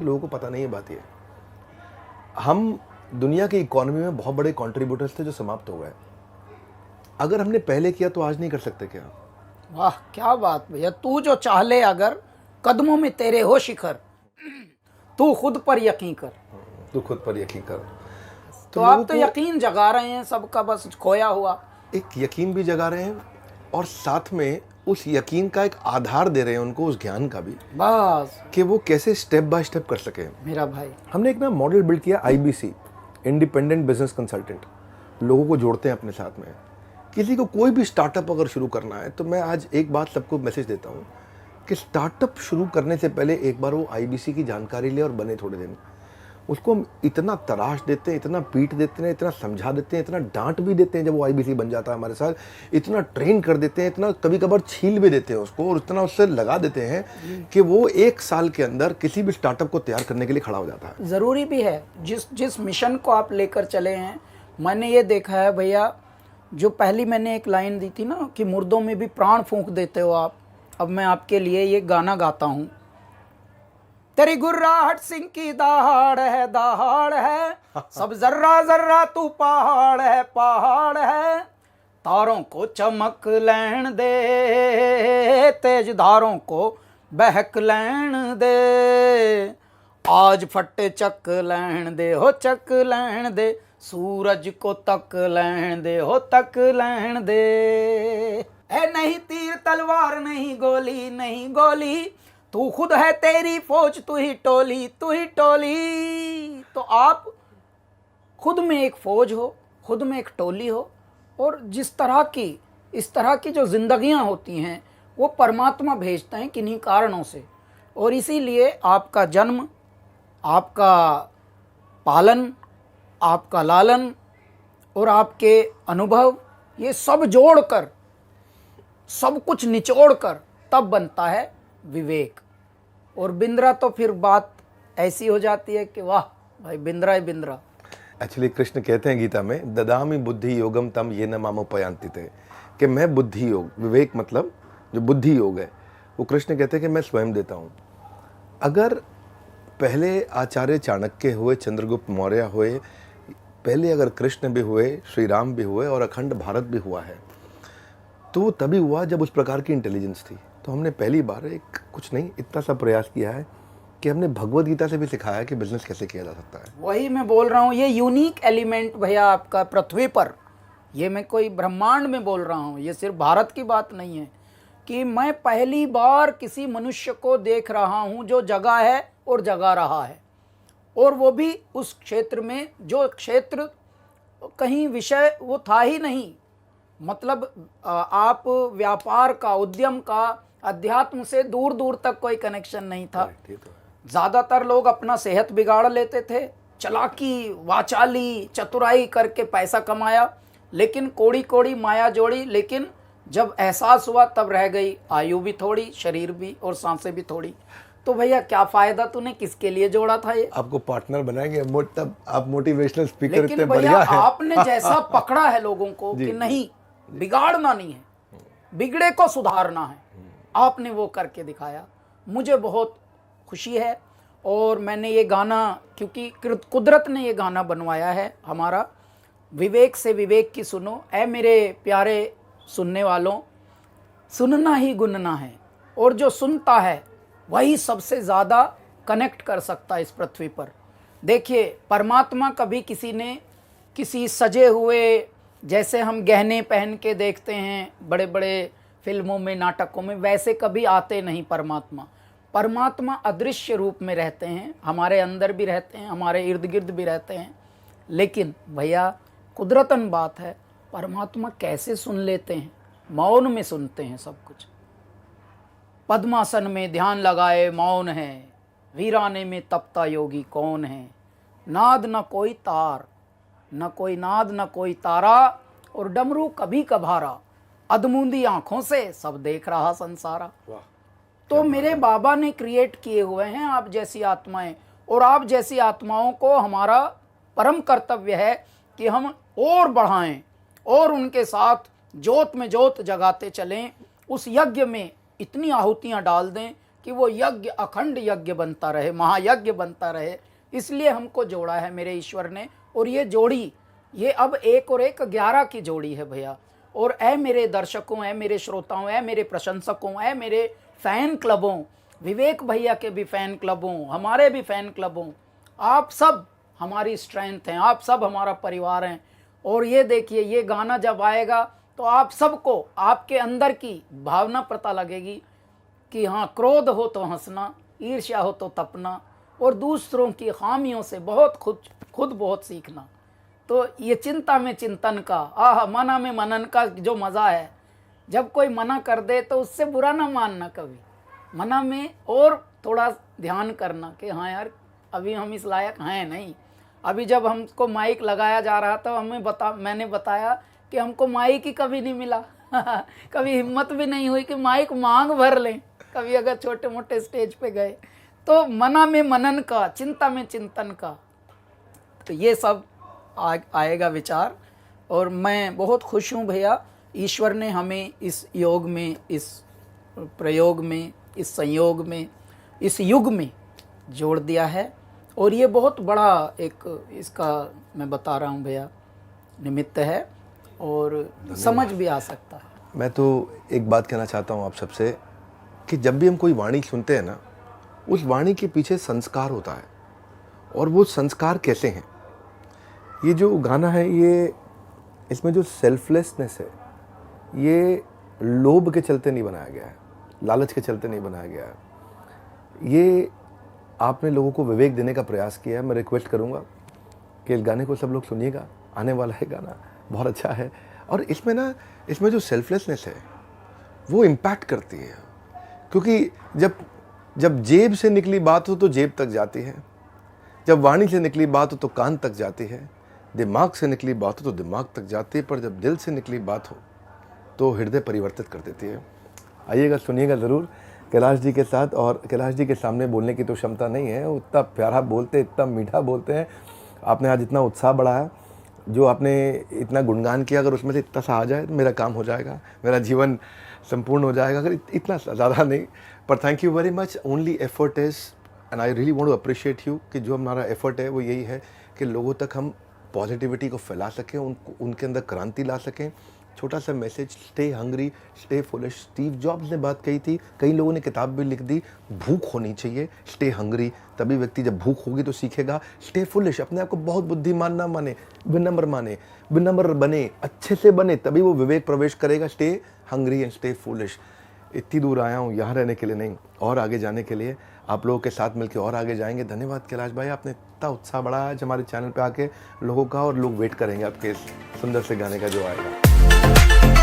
लोगों को पता नहीं है बात ये। हम दुनिया की इकोनॉमी में बहुत बड़े कंट्रीब्यूटर्स थे जो समाप्त हो गए। अगर हमने पहले किया तो आज नहीं कर सकते क्या? वाह क्या बात भैया, तू जो चाह ले अगर कदमों में तेरे हो शिखर, तू खुद पर यकीन कर। तू खुद पर यकीन कर। तो लोगों आप तो को यकीन जगा रहे हैं सबका, बस खोया हुआ। एक यकीन भी जगा रहे हैं और साथ में उस यकीन का एक आधार दे रहे हैं उनको, उस ज्ञान का भी, बस कि वो कैसे स्टेप बाय स्टेप कर सके। मेरा भाई, हमने एक ना मॉडल बिल्ड किया, IBC, इंडिपेंडेंट बिजनेस कंसल्टेंट। लोगों को जोड़ते हैं अपने साथ में। किसी को कोई भी स्टार्टअप अगर शुरू करना है तो मैं आज एक बात सबको मैसेज देता हूँ कि स्टार्टअप शुरू करने से पहले एक बार वो IBC की जानकारी ले और बने थोड़े दिन। उसको हम इतना तराश देते हैं, इतना पीट देते हैं, इतना समझा देते हैं, इतना डांट भी देते हैं जब वो IBC बन जाता है हमारे साथ, इतना ट्रेन कर देते हैं, इतना कभी कभार छील भी देते हैं उसको और इतना उससे लगा देते हैं कि वो 1 साल के अंदर किसी भी स्टार्टअप को तैयार करने के लिए खड़ा हो जाता है। ज़रूरी भी है। जिस मिशन को आप लेकर चले हैं, मैंने ये देखा है भैया, जो पहली मैंने एक लाइन दी थी ना कि मुर्दों में भी प्राण फूंक देते हो आप, अब मैं आपके लिए ये गाना गाता हूँ। तेरी गुर्राहट सिंह की दहाड़ है, सब जर्रा जर्रा तू पहाड़ है, तारों को चमक लैन दे, तेज धारों को बहक लैन दे, आज फट चक लैन दे हो चक लैन दे, सूरज को तक लैन दे हो तक लैन दे। है नहीं तीर तलवार नहीं गोली नहीं गोली, तू खुद है तेरी फौज तू ही टोली तू ही टोली। तो आप खुद में एक फौज हो, खुद में एक टोली हो, और इस तरह की जो जिंदगियां होती हैं वो परमात्मा भेजते हैं किन्हीं कारणों से। और इसीलिए आपका जन्म, आपका पालन, आपका लालन और आपके अनुभव, ये सब जोड़कर, सब कुछ निचोड़कर तब बनता है विवेक। और बिंद्रा तो फिर बात ऐसी हो जाती है कि वाह भाई, बिंद्रा ही बिंद्रा। एक्चुअली कृष्ण कहते हैं गीता में, ददामि बुद्धि योगम तम ये न मामुपयान्ति थे, कि मैं बुद्धि योग, विवेक मतलब जो बुद्धि योग है, वो कृष्ण कहते हैं कि मैं स्वयं देता हूँ। अगर पहले आचार्य चाणक्य हुए, चंद्रगुप्त मौर्य हुए, पहले अगर कृष्ण भी हुए, श्री राम भी हुए और अखंड भारत भी हुआ है, तो वो तभी हुआ जब उस प्रकार की इंटेलिजेंस थी। तो हमने पहली बार एक कुछ नहीं इतना सा प्रयास किया है कि हमने भगवद गीता से भी सिखाया कि बिजनेस कैसे किया जा सकता है। वही मैं बोल रहा हूँ, ये यूनिक एलिमेंट भैया आपका पृथ्वी पर, ये मैं कोई ब्रह्मांड में बोल रहा हूँ, ये सिर्फ भारत की बात नहीं है, कि मैं पहली बार किसी मनुष्य को देख रहा हूँ जो जगा है और जगा रहा है, और वो भी उस क्षेत्र में जो क्षेत्र कहीं विषय वो था ही नहीं। मतलब आप व्यापार का, उद्यम का, अध्यात्म से दूर दूर तक कोई कनेक्शन नहीं था। ज़्यादातर लोग अपना सेहत बिगाड़ लेते थे, चालाकी, वाचाली, चतुराई करके पैसा कमाया, लेकिन कोड़ी कोड़ी माया जोड़ी, लेकिन जब एहसास हुआ तब रह गई आयु भी थोड़ी, शरीर भी और सांसें भी थोड़ी। तो भैया क्या फ़ायदा, तूने किसके लिए जोड़ा था ये? आपको पार्टनर बनाएंगे, तब आप मोटिवेशनल स्पीकर इतने लेकिन भैया बढ़िया हैं। आपने जैसा पकड़ा है लोगों को कि नहीं, बिगाड़ना नहीं है, बिगड़े को सुधारना है, आपने वो करके दिखाया। मुझे बहुत खुशी है। और मैंने ये गाना, क्योंकि कुदरत ने ये गाना बनवाया है हमारा, विवेक से विवेक की सुनो, ऐ मेरे प्यारे सुनने वालों, सुनना ही गुनना है, और जो सुनता है वही सबसे ज़्यादा कनेक्ट कर सकता है इस पृथ्वी पर। देखिए, परमात्मा कभी किसी सजे हुए, जैसे हम गहने पहन के देखते हैं बड़े बड़े फिल्मों में, नाटकों में, वैसे कभी आते नहीं परमात्मा अदृश्य रूप में रहते हैं, हमारे अंदर भी रहते हैं, हमारे इर्द गिर्द भी रहते हैं। लेकिन भैया कुदरतन बात है, परमात्मा कैसे सुन लेते हैं, मौन में सुनते हैं सब कुछ। पद्मासन में ध्यान लगाए मौन है, वीराने में तपता योगी कौन है, नाद न कोई तार, न कोई नाद न कोई तारा, और डमरू कभी कभारा, अधमूंदी आंखों से सब देख रहा संसारा। तो मेरे बाबा ने क्रिएट किए हुए हैं आप जैसी आत्माएं, और आप जैसी आत्माओं को हमारा परम कर्तव्य है कि हम और बढ़ाएं और उनके साथ जोत में जोत जगाते चलें, उस यज्ञ में इतनी आहुतियां डाल दें कि वो यज्ञ अखंड यज्ञ बनता रहे, महायज्ञ बनता रहे। इसलिए हमको जोड़ा है मेरे ईश्वर ने। और ये जोड़ी, ये अब 1 और 1 11 की जोड़ी है भैया। और ऐ मेरे दर्शकों, ऐ मेरे श्रोताओं, ऐ मेरे प्रशंसकों, ऐ मेरे फैन क्लबों, विवेक भैया के भी फैन क्लब हों, हमारे भी फैन क्लब हों, आप सब हमारी स्ट्रेंथ हैं, आप सब हमारा परिवार हैं। और ये देखिए, ये गाना जब आएगा तो आप सबको आपके अंदर की भावना पता लगेगी कि हाँ, क्रोध हो तो हंसना, ईर्ष्या हो तो तपना, और दूसरों की खामियों से बहुत खुद बहुत सीखना। तो ये चिंता में चिंतन का, आह, मना में मनन का जो मज़ा है, जब कोई मना कर दे तो उससे बुरा ना मानना कभी, मना में और थोड़ा ध्यान करना कि हाँ यार, अभी हम इस लायक हैं नहीं। अभी जब हमको माइक लगाया जा रहा था, मैंने बताया कि हमको माइक ही कभी नहीं मिला कभी हिम्मत भी नहीं हुई कि माइक मांग भर लें कभी, अगर छोटे मोटे स्टेज पे गए तो। मना में मनन का, चिंता में चिंतन का, तो ये सब आएगा विचार। और मैं बहुत खुश हूँ भैया, ईश्वर ने हमें इस योग में, इस प्रयोग में, इस संयोग में, इस युग में जोड़ दिया है। और ये बहुत बड़ा एक, इसका मैं बता रहा हूँ भैया, निमित्त है, और समझ भी आ सकता है। मैं तो एक बात कहना चाहता हूँ आप सबसे कि जब भी हम कोई वाणी सुनते हैं ना, उस वाणी के पीछे संस्कार होता है। और वो संस्कार कैसे हैं? ये जो गाना है, ये इसमें जो सेल्फलेसनेस है, ये लोभ के चलते नहीं बनाया गया है, लालच के चलते नहीं बनाया गया है। ये आपने लोगों को विवेक देने का प्रयास किया है। मैं रिक्वेस्ट करूँगा कि इस गाने को सब लोग सुनिएगा, आने वाला है गाना, बहुत अच्छा है। और इसमें जो सेल्फलेसनेस है वो इम्पैक्ट करती है, क्योंकि जब जेब से निकली बात हो तो जेब तक जाती है, जब वाणी से निकली बात हो तो कान तक जाती है, दिमाग से निकली बात हो तो दिमाग तक जाती है, पर जब दिल से निकली बात हो तो हृदय परिवर्तित कर देती है। आइएगा, सुनिएगा ज़रूर कैलाश जी के साथ। और कैलाश जी के सामने बोलने की तो क्षमता नहीं है, वो इतना प्यारा बोलते हैं, इतना मीठा बोलते हैं। आपने आज इतना उत्साह बढ़ाया, जो आपने इतना गुणगान किया, अगर उसमें से इतना सा आ जाए तो मेरा काम हो जाएगा, मेरा जीवन संपूर्ण हो जाएगा। अगर इतना ज़्यादा नहीं, पर thank you very much. Only effort is, and I really want to appreciate you, कि जो हमारा एफर्ट है वो यही है कि लोगों तक हम पॉजिटिविटी को फैला सकें, उनके अंदर क्रांति ला सकें। छोटा सा message, stay hungry, stay foolish. Steve jobs ने बात कही थी, कई लोगों ने किताब भी लिख दी, भूख होनी चाहिए, स्टे हंग्री। तभी व्यक्ति जब भूख होगी तो सीखेगा। स्टे फुलिश, अपने आप को बहुत बुद्धिमान ना माने, विनम्र बने, अच्छे से बने, तभी वो विवेक प्रवेश करेगा। Stay hungry and stay foolish. इतनी दूर आया हूँ यहाँ रहने के लिए नहीं, और आगे जाने के लिए। आप लोगों के साथ मिलकर और आगे जाएंगे। धन्यवाद कैलाश भाई, आपने इतना उत्साह बढ़ाया आज हमारे चैनल पे आके लोगों का, और लोग वेट करेंगे आपके इस सुंदर से गाने का जो आएगा।